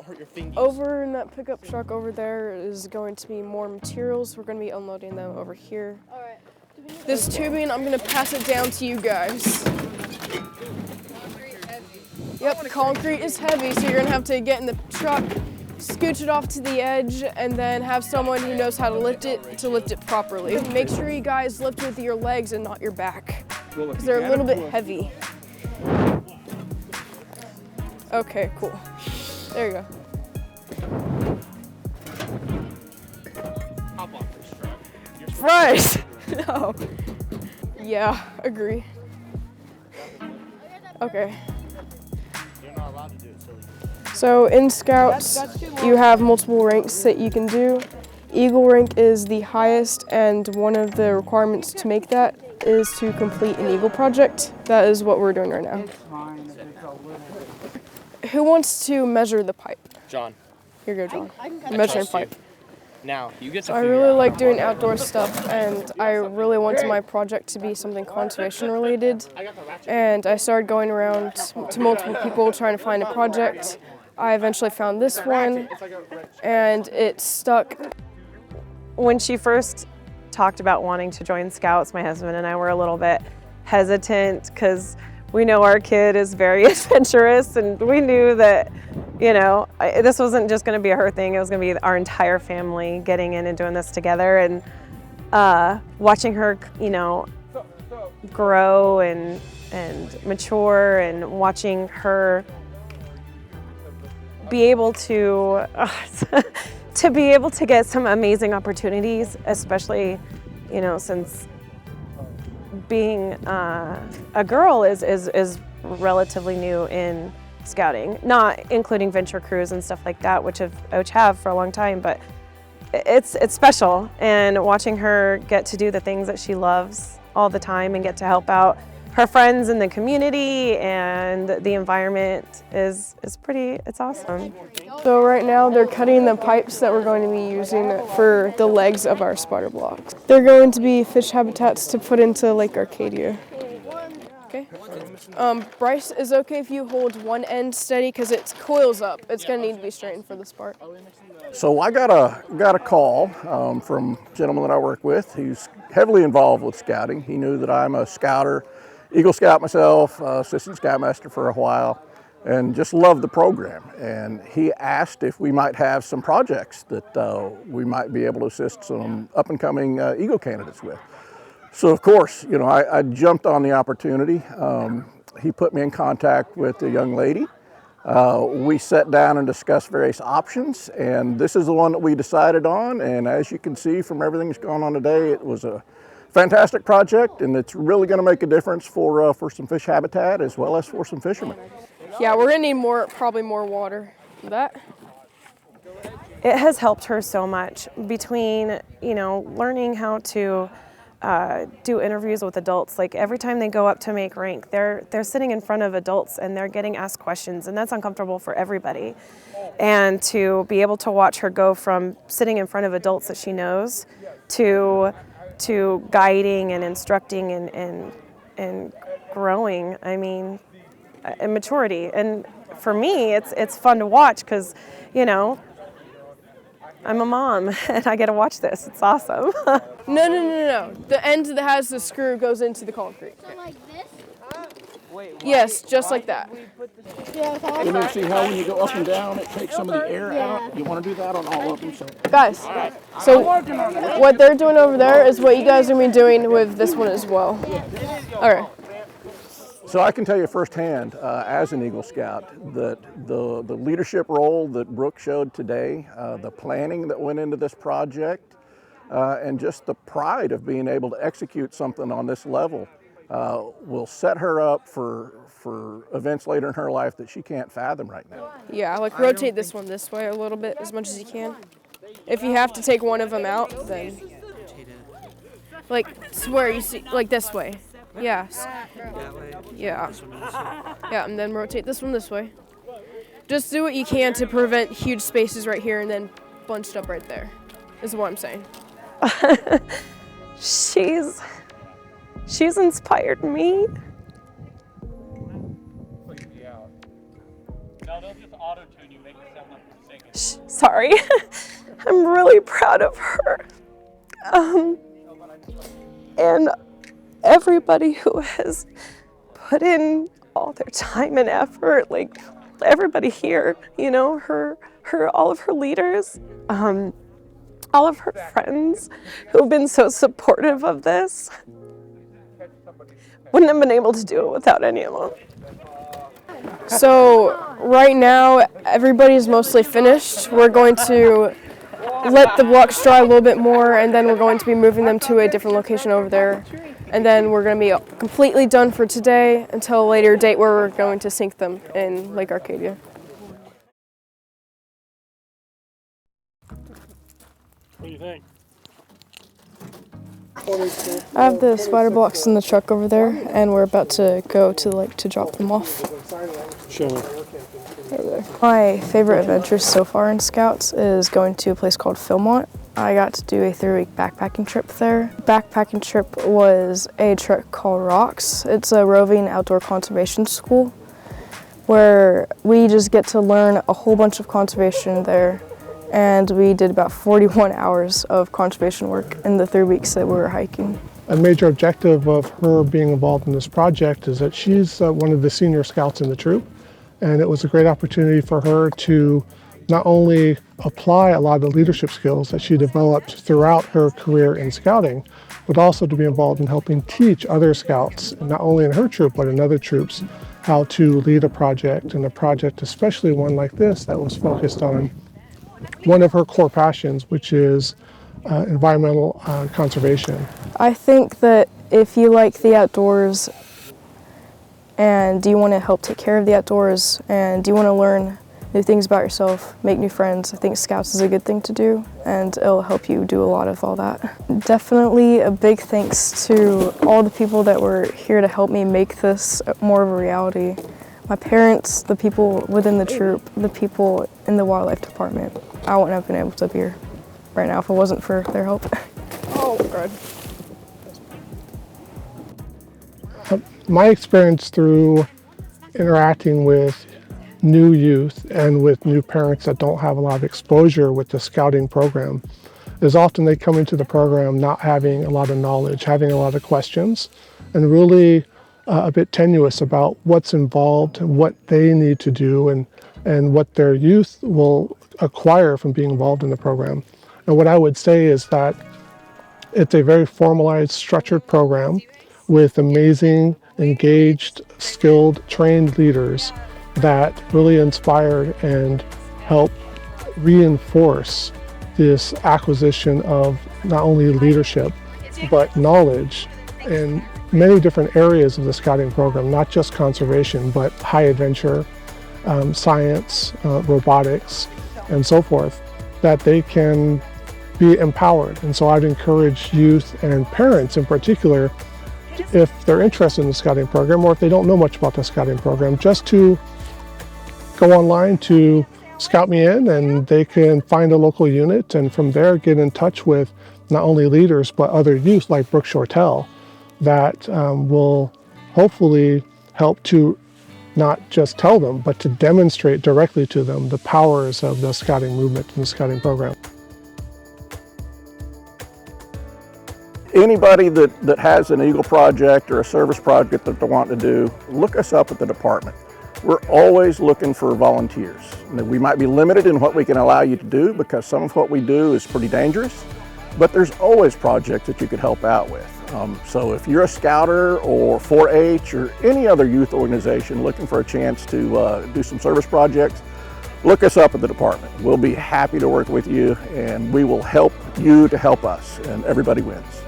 don't hurt your fingers. Over in that pickup truck over there is going to be more materials. We're going to be unloading them over here. All right. This tubing, I'm going to pass it down to you guys. Yep, concrete is heavy, so you're going to have to get in the truck, scooch it off to the edge, and then have someone who knows how to lift it properly. Make sure you guys lift with your legs and not your back, because they're a little bit heavy. Okay, cool. There you go. Hop off this truck. Fries! No. Yeah, agree. Okay. You're not allowed to do it, silly. So in Scouts, you have multiple ranks that you can do. Eagle rank is the highest, and one of the requirements to make that is to complete an Eagle project. That is what we're doing right now. Who wants to measure the pipe? John. Here you go, John. Measuring pipe. Now, you get to So I really like doing outdoor stuff, and I really wanted my project to be something conservation related. And I started going around to multiple people trying to find a project. I eventually found this one, and it stuck. When she first talked about wanting to join Scouts, my husband and I were a little bit hesitant because we know our kid is very adventurous, and we knew that, you know, this wasn't just going to be a her thing. It was going to be our entire family getting in and doing this together, and watching her, you know, grow and mature, and watching her be able to to be able to get some amazing opportunities, especially, you know, since being a girl is relatively new in scouting, not including venture crews and stuff like that, which have for a long time, but it's special. And watching her get to do the things that she loves all the time and get to help out her friends in the community and the environment is it's awesome. So right now they're cutting the pipes that we're going to be using for the legs of our spider blocks. They're going to be fish habitats to put into Lake Arcadia. Okay. Bryce, is okay if you hold one end steady because it coils up. It's going to need to be straightened for this part. So I got a call from a gentleman that I work with who's heavily involved with scouting. He knew that I'm a scouter, Eagle Scout myself, assistant scoutmaster for a while, and just loved the program. And he asked if we might have some projects that we might be able to assist some up-and-coming Eagle candidates with. So of course, you know, I jumped on the opportunity. He put me in contact with a young lady. We sat down and discussed various options, and this is the one that we decided on. And as you can see from everything that's going on today, it was a fantastic project, and it's really going to make a difference for some fish habitat as well as for some fishermen. Yeah, we're going to need probably more water for that. It has helped her so much between, you know, learning how to do interviews with adults. Like every time they go up to make rank, they're sitting in front of adults and they're getting asked questions, and that's uncomfortable for everybody. And to be able to watch her go from sitting in front of adults that she knows to guiding and instructing and growing, I mean, and maturity. And for me, it's fun to watch because, you know, I'm a mom and I get to watch this. It's awesome. No. The end that has the screw goes into the concrete. So like this? Yes, just like that. Yeah. You may see how when you go up and down, it takes some of the air out. You want to do that on all of them. So. Guys, so what they're doing over there is what you guys are going to be doing with this one as well. All right. So I can tell you firsthand, as an Eagle Scout, that the leadership role that Brooke showed today, the planning that went into this project, and just the pride of being able to execute something on this level will set her up for events later in her life that she can't fathom right now. Yeah, like rotate this one this way a little bit as much as you can. If you have to take one of them out, then like where you see, like this way. Yeah. Yeah. Yeah, and then rotate this one this way. Just do what you can to prevent huge spaces right here and then bunched up right there, is what I'm saying. She's inspired me. Sorry. I'm really proud of her. And everybody who has put in all their time and effort, like everybody here, you know, all of her leaders, all of her friends who have been so supportive of this. Wouldn't have been able to do it without any of them. So right now, everybody's mostly finished. We're going to let the blocks dry a little bit more, and then we're going to be moving them to a different location over there. And then we're going to be completely done for today until a later date where we're going to sink them in Lake Arcadia. What do you think? I have the spider blocks in the truck over there, and we're about to go to the lake to drop them off. Show me. Over there. My favorite adventure so far in Scouts is going to a place called Philmont. I got to do a 3-week backpacking trip there. Backpacking trip was a trip called Rocks. It's a roving outdoor conservation school where we just get to learn a whole bunch of conservation there. And we did about 41 hours of conservation work in the 3 weeks that we were hiking. A major objective of her being involved in this project is that she's one of the senior scouts in the troop, and it was a great opportunity for her to not only apply a lot of the leadership skills that she developed throughout her career in scouting, but also to be involved in helping teach other scouts, not only in her troop but in other troops, how to lead a project, and a project, especially one like this that was focused on one of her core passions, which is environmental conservation. I think that if you like the outdoors and you want to help take care of the outdoors and you want to learn new things about yourself, make new friends, I think Scouts is a good thing to do, and it'll help you do a lot of all that. Definitely a big thanks to all the people that were here to help me make this more of a reality. My parents, the people within the troop, the people in the wildlife department. I wouldn't have been able to be here right now if it wasn't for their help. Oh, God. My experience through interacting with new youth and with new parents that don't have a lot of exposure with the scouting program is often they come into the program not having a lot of knowledge, having a lot of questions, and really a bit tenuous about what's involved and what they need to do and what their youth will acquire from being involved in the program. And what I would say is that it's a very formalized, structured program with amazing, engaged, skilled, trained leaders that really inspire and help reinforce this acquisition of not only leadership, but knowledge in many different areas of the scouting program, not just conservation, but high adventure, science, robotics, and so forth, that they can be empowered. And so I'd encourage youth and parents in particular, if they're interested in the scouting program or if they don't know much about the scouting program, just to go online to Scout Me In, and they can find a local unit and from there get in touch with not only leaders but other youth like Brooke Shortell that will hopefully help to not just tell them, but to demonstrate directly to them the powers of the scouting movement and the scouting program. Anybody that has an Eagle project or a service project that they want to do, look us up at the department. We're always looking for volunteers. We might be limited in what we can allow you to do because some of what we do is pretty dangerous, but there's always projects that you could help out with. So if you're a scouter or 4-H or any other youth organization looking for a chance to do some service projects, look us up at the department. We'll be happy to work with you, and we will help you to help us, and everybody wins.